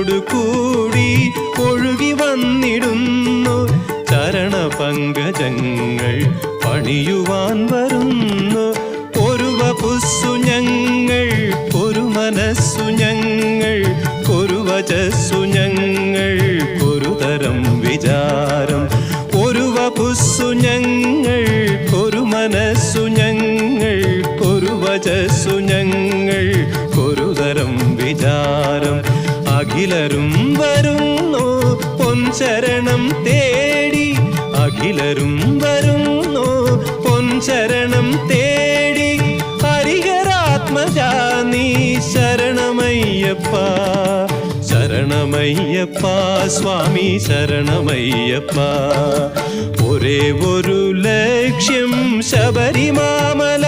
ഭക്തിയോടു കൂടി ഒഴുകി വന്നിടുന്നു. ചരണപങ്കജങ്ങൾ പണിയുവാൻ വരുന്നു. ഒരു വപുസ്സു ഞങ്ങൾ, ഒരു മനസ്സു ഞങ്ങൾ, ഒരു വചസ്സു ഞങ്ങൾ, ഒരു തരം വിചാരം. ഒരു വപുസ്സു ഞങ്ങൾ, ഒരു മനസ്സു ഞങ്ങൾ, ഒരു വചസ്സു ഞങ്ങൾ, ഒരു തരം വിചാരം. അഖിലരും വരുന്നു പൊൻചരണം തേടി, അഖിലരും വരുന്നു പൊൻചരണം തേടി. ഹരിഹരാത്മജാ നീ ശരണമയ്യപ്പ, ശരണമയ്യപ്പ സ്വാമി ശരണമയ്യപ്പ. ഒരേ ഒരു ലക്ഷ്യം ശബരിമാമല,